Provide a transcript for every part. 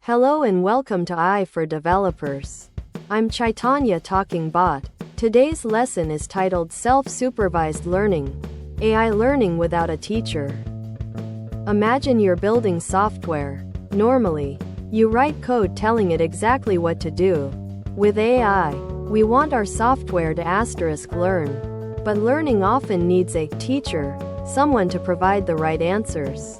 Hello and welcome to AI for Developers. I'm Chaitanya talking bot. Today's lesson is titled Self-Supervised Learning, AI Learning Without a Teacher. Imagine you're building software. Normally, you write code telling it exactly what to do. With AI, we want our software to learn. But learning often needs a teacher, someone to provide the right answers.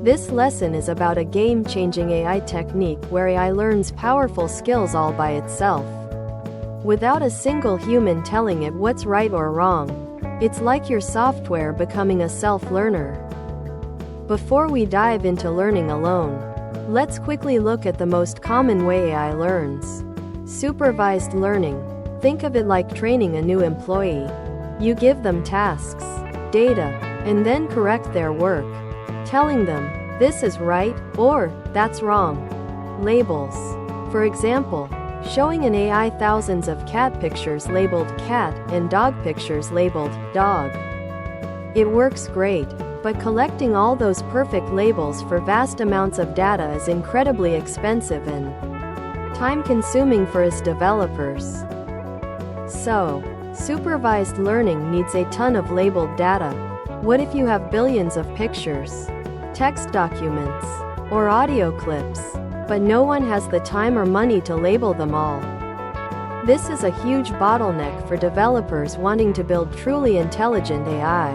This lesson is about a game-changing AI technique where AI learns powerful skills all by itself. Without a single human telling it what's right or wrong, it's like your software becoming a self-learner. Before we dive into learning alone, let's quickly look at the most common way AI learns. Supervised learning. Think of it like training a new employee. You give them tasks, data, and then correct their work, telling them, this is right, or, that's wrong. Labels. For example, showing an AI thousands of cat pictures labeled cat and dog pictures labeled dog. It works great, but collecting all those perfect labels for vast amounts of data is incredibly expensive and time-consuming for us developers. So, supervised learning needs a ton of labeled data. What if you have billions of pictures, text documents, or audio clips, but no one has the time or money to label them all? This is a huge bottleneck for developers wanting to build truly intelligent AI.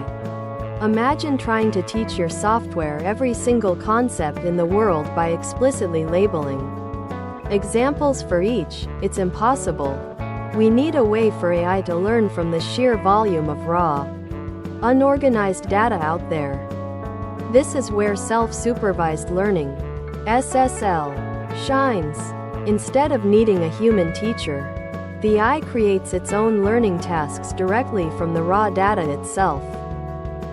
Imagine trying to teach your software every single concept in the world by explicitly labeling examples for each. It's impossible. We need a way for AI to learn from the sheer volume of raw, unorganized data out there. This is where self-supervised learning, SSL, shines. Instead of needing a human teacher, the AI creates its own learning tasks directly from the raw data itself.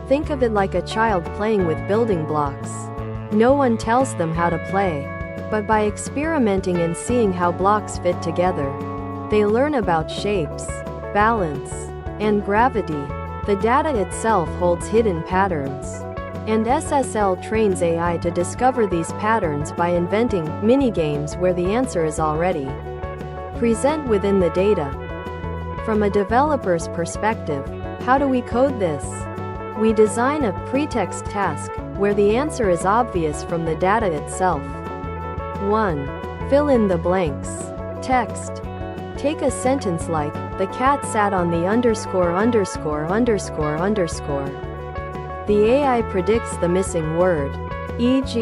Think of it like a child playing with building blocks. No one tells them how to play, but by experimenting and seeing how blocks fit together, they learn about shapes, balance, and gravity. The data itself holds hidden patterns, and SSL trains AI to discover these patterns by inventing mini-games where the answer is already present within the data. From a developer's perspective, how do we code this? We design a pretext task, where the answer is obvious from the data itself. 1. Fill in the blanks. Text. Take a sentence like, the cat sat on the underscore. The AI predicts the missing word. E.g.,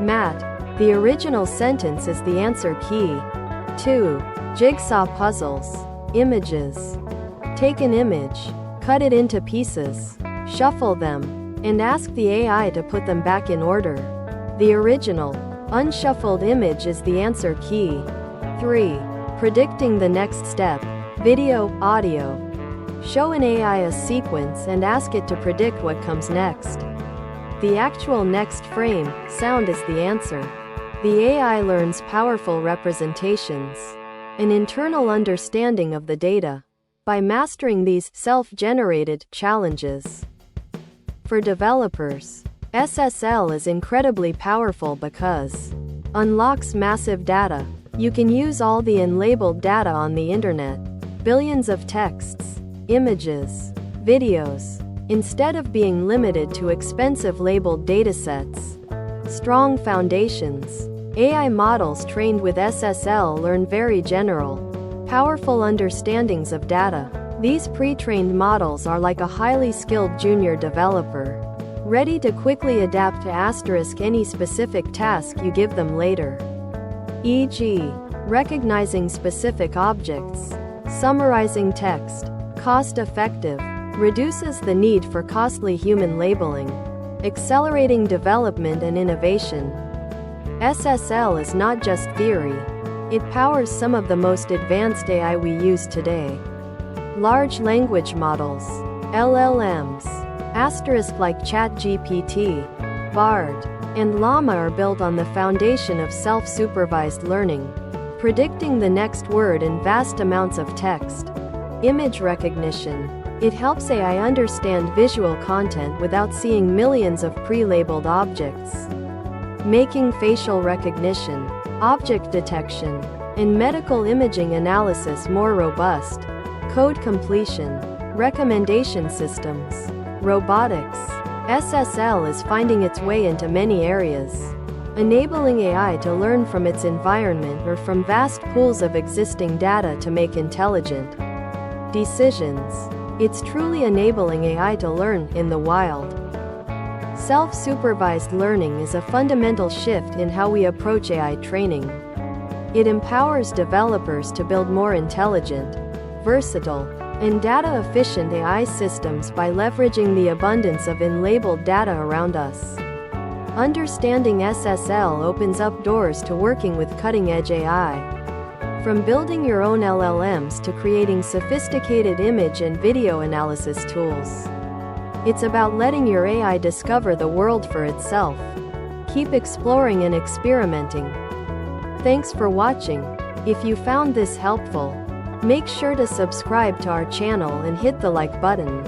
mat. The original sentence is the answer key. 2. Jigsaw puzzles. Images. Take an image, cut it into pieces, shuffle them, and ask the AI to put them back in order. The original, unshuffled image is the answer key. 3. Predicting the next step. Video, audio. Show an AI a sequence and ask it to predict what comes next. The actual next frame, sound is the answer. The AI learns powerful representations, an internal understanding of the data, by mastering these self-generated challenges. For developers, SSL is incredibly powerful because unlocks massive data. You can use all the unlabeled data on the internet, billions of texts, images, videos, instead of being limited to expensive labeled datasets. Strong foundations. AI models trained with SSL learn very general, powerful understandings of data. These pre-trained models are like a highly skilled junior developer, ready to quickly adapt to any specific task you give them later. E.g., recognizing specific objects, summarizing text. Cost-effective. Reduces the need for costly human labeling, accelerating development and innovation. SSL is not just theory. It powers some of the most advanced AI we use today. Large language models, LLMs, like ChatGPT, Bard, and Llama are built on the foundation of self-supervised learning, predicting the next word in vast amounts of text. Image recognition. It helps AI understand visual content without seeing millions of pre-labeled objects. Making facial recognition. object detection, and medical imaging analysis more robust, code completion, recommendation systems, robotics. SSL is finding its way into many areas, enabling AI to learn from its environment or from vast pools of existing data to make intelligent decisions. It's truly enabling AI to learn in the wild. Self-supervised learning is a fundamental shift in how we approach AI training. It empowers developers to build more intelligent, versatile, and data-efficient AI systems by leveraging the abundance of unlabeled data around us. Understanding SSL opens up doors to working with cutting-edge AI. From building your own LLMs to creating sophisticated image and video analysis tools. It's about letting your AI discover the world for itself. Keep exploring and experimenting. Thanks for watching. If you found this helpful, make sure to subscribe to our channel and hit the like button.